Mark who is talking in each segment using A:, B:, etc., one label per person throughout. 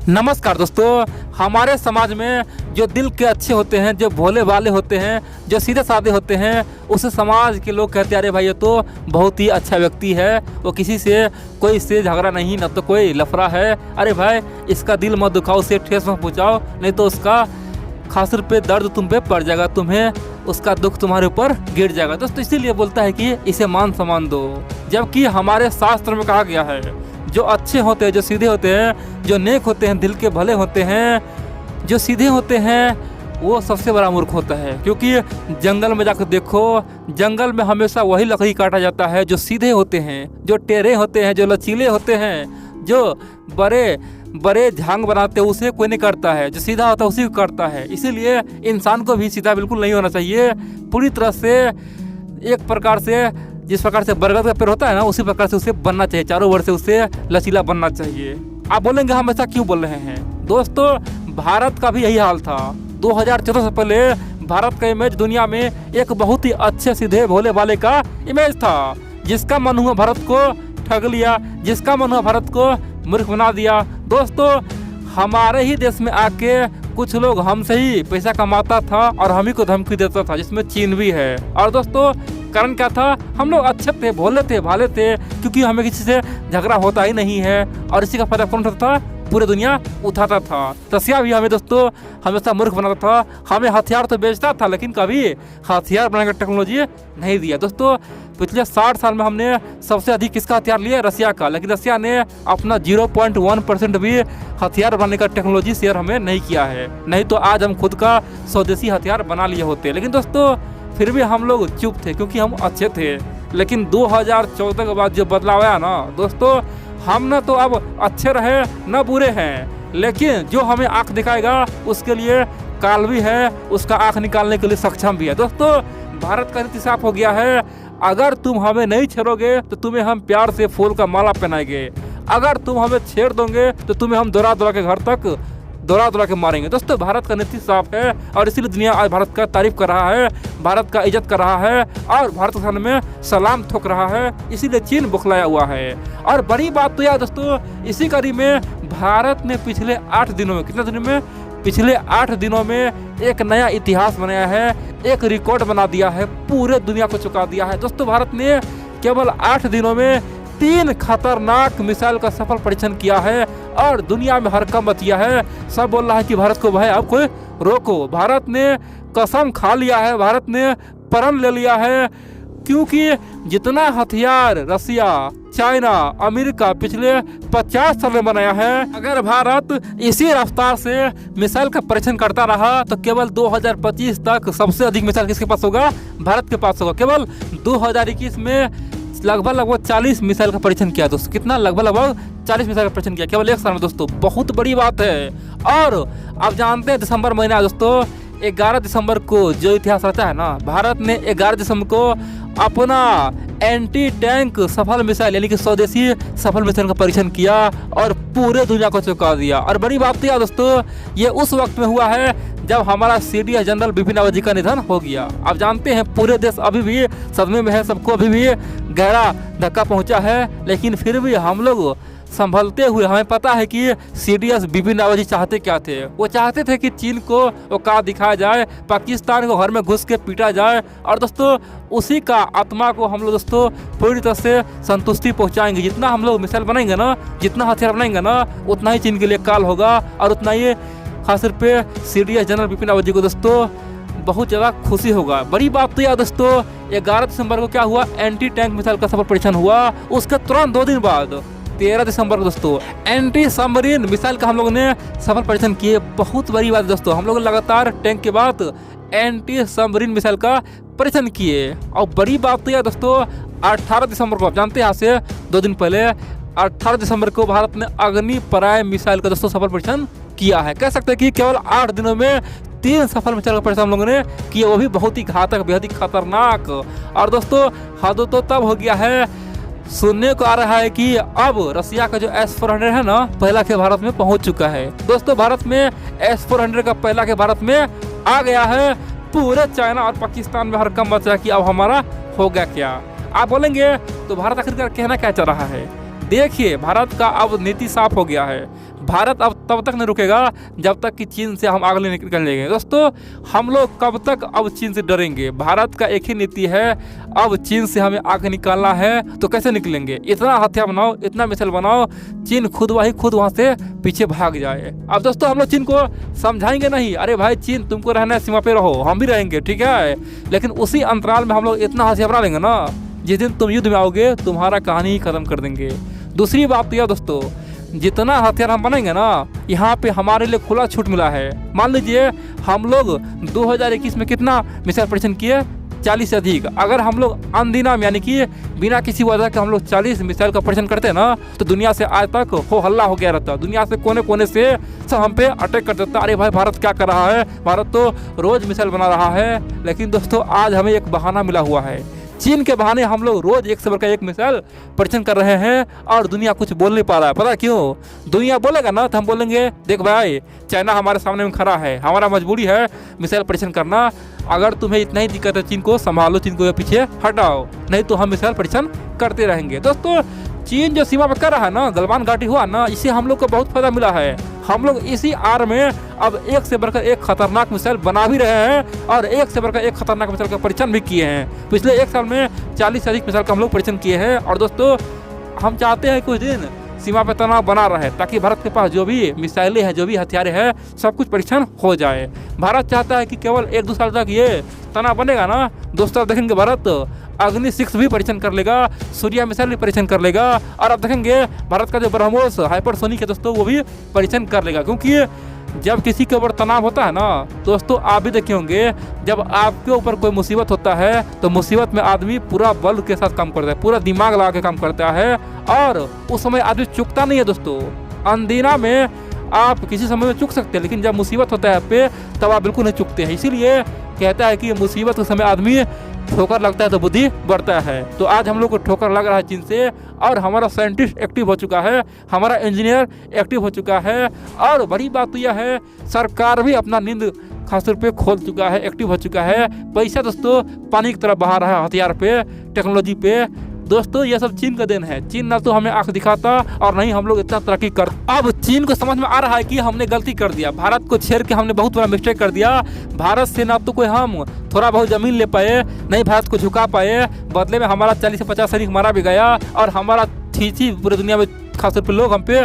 A: नमस्कार दोस्तों, हमारे समाज में जो दिल के अच्छे होते हैं, जो भोले भाले होते हैं, जो सीधे साधे होते हैं, उस समाज के लोग कहते हैं अरे भाई ये तो बहुत ही अच्छा व्यक्ति है, वो किसी से कोई इससे झगड़ा नहीं, न तो कोई लफड़ा है। अरे भाई इसका दिल मत दुखाओ, उसे ठेस मत पहुँचाओ, नहीं तो उसका खासर पे दर्द तुम पे पड़ जाएगा, तुम्हें उसका दुख तुम्हारे ऊपर गिर जाएगा। दोस्तों इसीलिए बोलता है कि इसे मान सम्मान दो, जबकि हमारे शास्त्र में कहा गया है जो अच्छे होते हैं, जो सीधे होते हैं, जो नेक होते हैं, दिल के भले होते हैं, जो सीधे होते हैं, वो सबसे बड़ा मूर्ख होता है। क्योंकि जंगल में जाकर देखो, जंगल में हमेशा वही लकड़ी काटा जाता है जो सीधे होते हैं, जो टेढ़े होते हैं, जो लचीले होते हैं, जो बड़े बड़े झांग बनाते हैं, उसे कोई नहीं करता है। जो सीधा होता है उसी को करता है। इसीलिए इंसान को भी सीधा बिल्कुल नहीं होना चाहिए, पूरी तरह से एक प्रकार से जिस प्रकार से बरगद का पेड़ होता है ना, उसी प्रकार से उसे बनना चाहिए, चारों ओर से उसे लचीला बनना चाहिए। आप बोलेंगे हम ऐसा क्यों बोल रहे हैं? दोस्तों भारत का भी यही हाल था। 2014 से पहले भारत का इमेज दुनिया में एक बहुत ही अच्छे सीधे भोले भाले का इमेज था। जिसका मन हुआ भारत को ठग लिया, जिसका मन हुआ भारत को मूर्ख बना दिया। दोस्तों हमारे ही देश में आके कुछ लोग हमसे ही पैसा कमाता था और हम ही को धमकी देता था, जिसमें चीन भी है। और दोस्तों कारण क्या था? हम लोग अच्छे थे, भोले थे, भाले थे, क्योंकि हमें किसी से झगड़ा होता ही नहीं है। और इसी का फायदा कौन उठाता था? पूरी दुनिया उठाता था। रसिया भी हमें दोस्तों हमेशा मूर्ख बनाता था, हमें हथियार तो बेचता था, लेकिन कभी हथियार बनाने का टेक्नोलॉजी नहीं दिया। दोस्तों पिछले 60 साल में हमने सबसे अधिक किसका हथियार लिया? रसिया का। लेकिन रसिया ने अपना 0.1% भी हथियार बनाने का टेक्नोलॉजी शेयर हमें नहीं किया है, नहीं तो आज हम खुद का स्वदेशी हथियार बना लिए होते। लेकिन दोस्तों फिर भी हम लोग चुप थे, क्योंकि हम अच्छे थे। लेकिन 2014 के बाद जो बदलाव आया ना दोस्तों, हम न तो अब अच्छे रहे न बुरे हैं, लेकिन जो हमें आंख दिखाएगा उसके लिए काल भी है, उसका आंख निकालने के लिए सक्षम भी है। दोस्तों भारत का नीति साफ हो गया है, अगर तुम हमें नहीं छेड़ोगे तो तुम्हें हम प्यार से फूल का माला पहनाएंगे, अगर तुम हमें छेड़ दोगे तो तुम्हें हम दौड़ा दौड़ा के घर तक दौड़ा के मारेंगे। दोस्तों भारत का नीति साफ है और इसीलिए दुनिया आज भारत का तारीफ कर रहा है, भारत का इज्जत कर रहा है और भारत के सामने में सलाम ठोक रहा है। इसीलिए चीन बौखलाया हुआ है। और बड़ी बात तो यह दोस्तों, इसी कड़ी में भारत ने पिछले 8 दिनों में, कितने दिनों में? पिछले 8 दिनों में एक नया इतिहास बनाया है, एक रिकॉर्ड बना दिया है, पूरे दुनिया को चुका दिया है। दोस्तों भारत ने केवल 8 दिनों में 3 खतरनाक मिसाइल का सफल परीक्षण किया है और दुनिया में हड़कंप मच गया है। सब बोल रहा है कि भारत को भाई अब कोई रोको। भारत ने कसम खा लिया है, भारत ने प्रण ले लिया है, क्योंकि जितना हथियार रसिया, चाइना, अमेरिका पिछले 50 साल में बनाया है, अगर भारत इसी रफ्तार से मिसाइल का परीक्षण करता रहा तो केवल 2025 तक सबसे अधिक मिसाइल किसके पास होगा? भारत के पास होगा। केवल 2021 में लगभग 40 मिसाइल का परीक्षण किया दोस्तों। कितना? लगभग 40 मिसाइल का परीक्षण किया केवल एक साल में। दोस्तों बहुत बड़ी बात है। और आप जानते हैं दिसंबर महीना दोस्तों, 11 दिसंबर को जो इतिहास रहता है ना, भारत ने 11 दिसंबर को अपना एंटी टैंक सफल मिसाइल यानी कि स्वदेशी सफल मिसाइल का परीक्षण किया और पूरे दुनिया को चौंका दिया। और बड़ी बात यह दोस्तों, ये उस वक्त में हुआ है जब हमारा CDS जनरल बिपिन रावत जी का निधन हो गया। आप जानते हैं पूरे देश अभी भी सदमे में है, सबको अभी भी गहरा धक्का पहुंचा है, लेकिन फिर भी हम लोग संभलते हुए, हमें पता है कि CDS बिपिन रावत जी चाहते क्या थे। वो चाहते थे कि चीन को औकात दिखाया जाए, पाकिस्तान को घर में घुस के पीटा जाए। और दोस्तों उसी का आत्मा को हम लोग दोस्तों पूरी तरह से संतुष्टि पहुंचाएंगे। जितना हम लोग मिसाइल बनाएंगे ना, जितना हथियार बनाएंगे ना, उतना ही चीन के लिए काल होगा और उतना ही खासतौर पे CDS जनरल बिपिन रावत जी को दोस्तों बहुत ज़्यादा खुशी होगा। बड़ी बात तो यह दोस्तों, 11 दिसंबर को क्या हुआ? एंटी टैंक मिसाइल का सफल परीक्षण हुआ। उसके तुरंत 2 दिन बाद 13 दिसंबर को दोस्तों एंटी सबमरीन मिसाइल का हम लोगों ने सफल परीक्षण किए। बहुत बड़ी बात है दोस्तों, हम लोग लगातार टैंक के बाद एंटी सबमरीन मिसाइल का परीक्षण किए। और बड़ी बात तो यह दोस्तों, 18 दिसंबर को आप जानते हैं, यहाँ से 2 दिन पहले 18 दिसंबर को भारत ने अग्नि प्राइम मिसाइल का दोस्तों सफल परीक्षण किया है। कह सकते हैं कि केवल 8 दिनों में 3 सफल मिसाइल का परीक्षण हम लोगों ने किया, वो भी बहुत ही घातक, बेहद ही खतरनाक। और दोस्तों हद तो तब हो गया है, सुनने को आ रहा है कि अब रसिया का जो S-400 है ना, पहला के भारत में पहुंच चुका है। दोस्तों भारत में S-400 का पहला के भारत में आ गया है। पूरे चाइना और पाकिस्तान में हड़कंप मचा कि अब हमारा हो गया क्या। आप बोलेंगे तो भारत आखिरकार कहना क्या चाह रहा है? देखिए भारत का अब नीति साफ हो गया है। भारत अब तब तक नहीं रुकेगा जब तक कि चीन से हम आगे निकल लेंगे। दोस्तों हम लोग कब तक अब चीन से डरेंगे? भारत का एक ही नीति है, अब चीन से हमें आगे निकालना है। तो कैसे निकलेंगे? इतना हथियार बनाओ, इतना मिसाइल बनाओ, चीन खुद वहाँ से पीछे भाग जाए। अब दोस्तों हम लोग चीन को समझाएंगे नहीं, अरे भाई चीन तुमको रहना है सीमा पे रहो, हम भी रहेंगे, ठीक है, लेकिन उसी अंतराल में हम लोग इतना हथियार बना लेंगे ना, जिस दिन तुम युद्ध में आओगे तुम्हारा कहानी ही खत्म कर देंगे। दूसरी बात तो यह दोस्तों, जितना हथियार हम बनाएंगे ना, यहाँ पे हमारे लिए खुला छूट मिला है। मान लीजिए हम लोग 2021 में कितना मिसाइल परीक्षण किए, 40 से अधिक। अगर हम लोग अनदिनम यानी कि बिना किसी वजह के हम लोग 40 मिसाइल का परीक्षण करते हैं ना, तो दुनिया से आज तक हो हल्ला हो गया रहता। दुनिया से कोने कोने से सब हम पे अटैक कर देता, अरे भाई भारत क्या कर रहा है, भारत तो रोज मिसाइल बना रहा है। लेकिन दोस्तों आज हमें एक बहाना मिला हुआ है, चीन के बहाने हम लोग रोज एक से बढ़कर एक मिसाइल परीक्षण कर रहे हैं और दुनिया कुछ बोल नहीं पा रहा है। पता क्यों? दुनिया बोलेगा ना तो हम बोलेंगे देख भाई चाइना हमारे सामने में खड़ा है, हमारा मजबूरी है मिसाइल परीक्षण करना, अगर तुम्हें इतना ही दिक्कत है चीन को संभालो, चीन को पीछे हटाओ, नहीं तो हम मिसाइल परीक्षण करते रहेंगे। दोस्तों चीन जो सीमा पर कर रहा है ना, गलवान घाटी हुआ ना, इससे हम लोग को बहुत फायदा मिला है। हम लोग इसी आर में अब एक से बढ़कर एक खतरनाक मिसाइल बना भी रहे हैं और एक से बढ़कर एक खतरनाक मिसाइल का परीक्षण भी किए हैं। पिछले एक साल में 40 से अधिक मिसाइल का हम लोग परीक्षण किए हैं। और दोस्तों हम चाहते हैं कुछ दिन सीमा पर तनाव बना रहे, ताकि भारत के पास जो भी मिसाइलें हैं, जो भी हथियार है, सब कुछ परीक्षण हो जाए। भारत चाहता है कि केवल 1-2 साल तक ये तनाव बनेगा ना, दोस्तों देखेंगे भारत अग्नि 6 भी परीक्षण कर लेगा, सूर्या मिसाइल भी परीक्षण कर लेगा, और अब देखेंगे भारत का जो ब्रह्मोस हाइपरसोनिक है दोस्तों वो भी परीक्षण कर लेगा। क्योंकि जब किसी के ऊपर तनाव होता है ना दोस्तों, आप भी देखे होंगे, जब आपके ऊपर कोई मुसीबत होता है तो मुसीबत में आदमी पूरा बल के साथ काम करता है, पूरा दिमाग लगा के काम करता है, और उस समय आदमी चुकता नहीं है दोस्तों। अनदीना में आप किसी समय में चुक सकते हैं, लेकिन जब मुसीबत होता है आप पे तब आप बिल्कुल नहीं चुकते हैं। इसीलिए कहता है कि मुसीबत के समय आदमी ठोकर लगता है तो बुद्धि बढ़ता है। तो आज हम लोग को ठोकर लग रहा है चीन से, और हमारा साइंटिस्ट एक्टिव हो चुका है, हमारा इंजीनियर एक्टिव हो चुका है, और बड़ी बात तो यह है सरकार भी अपना नींद खास तौर पे खोल चुका है, एक्टिव हो चुका है। पैसा दोस्तों पानी की तरह बहा रहा है हथियार पे, टेक्नोलॉजी पे। दोस्तों ये सब चीन का देन है, चीन ना तो हमें आंख दिखाता और नहीं हम लोग इतना तरक्की कर। अब चीन को समझ में आ रहा है कि हमने गलती कर दिया, भारत को छेड़ के हमने बहुत बड़ा मिस्टेक कर दिया। भारत से ना तो कोई हम थोड़ा बहुत जमीन ले पाए, नहीं भारत को झुका पाए, बदले में हमारा 40 से 50 सैनिक मारा भी गया, और हमारा छीछी पूरे दुनिया में खासतौर पर लोग हम पे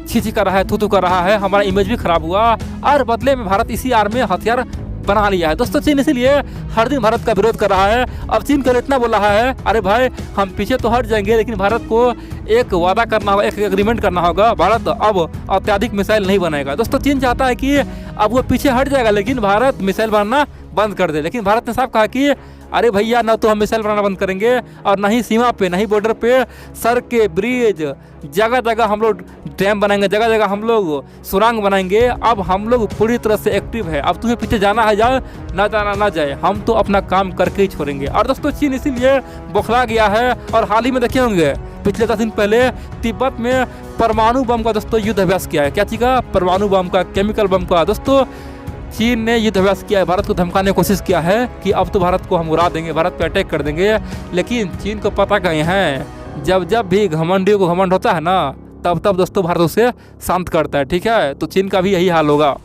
A: छीछी कर रहा है, थू कर रहा है, हमारा इमेज भी खराब हुआ, और बदले में भारत इसी आर में हथियार बना लिया है। दोस्तों चीन इसीलिए हर दिन भारत का विरोध कर रहा है। अब चीन को इतना बोल रहा है, अरे भाई हम पीछे तो हट जाएंगे, लेकिन भारत को एक वादा करना होगा, एक एग्रीमेंट करना होगा, भारत अब अत्याधिक मिसाइल नहीं बनाएगा। दोस्तों चीन चाहता है कि अब वो पीछे हट जाएगा, लेकिन भारत मिसाइल बनाना बंद कर दे। लेकिन भारत ने साफ कहा कि अरे भैया ना तो हम मिसाइल बनाना बंद करेंगे, और ना ही सीमा पे, ना ही बॉर्डर पे, सड़कें, ब्रिज, जगह जगह हम लोग डैम बनाएंगे, जगह जगह हम लोग सुरंग बनाएंगे। अब हम लोग पूरी तरह से एक्टिव है, अब तुम्हें पीछे जाना है जाओ, ना जाना ना जाए, हम तो अपना काम करके ही छोड़ेंगे। और दोस्तों चीन इसीलिए बौखला गया है, और हाल ही में देखे होंगे पिछले 10 दिन पहले तिब्बत में परमाणु बम का दोस्तों युद्ध अभ्यास किया है। क्या चीज़ का? परमाणु बम का, केमिकल बम का। दोस्तों चीन ने युद्ध अभ्यास किया है, भारत को धमकाने की कोशिश किया है कि अब तो भारत को हम उड़ा देंगे, भारत पे अटैक कर देंगे। लेकिन चीन को पता कहीं है, जब भी घमंडियों को घमंड होता है ना, तब दोस्तों भारत उसे शांत करता है, ठीक है। तो चीन का भी यही हाल होगा।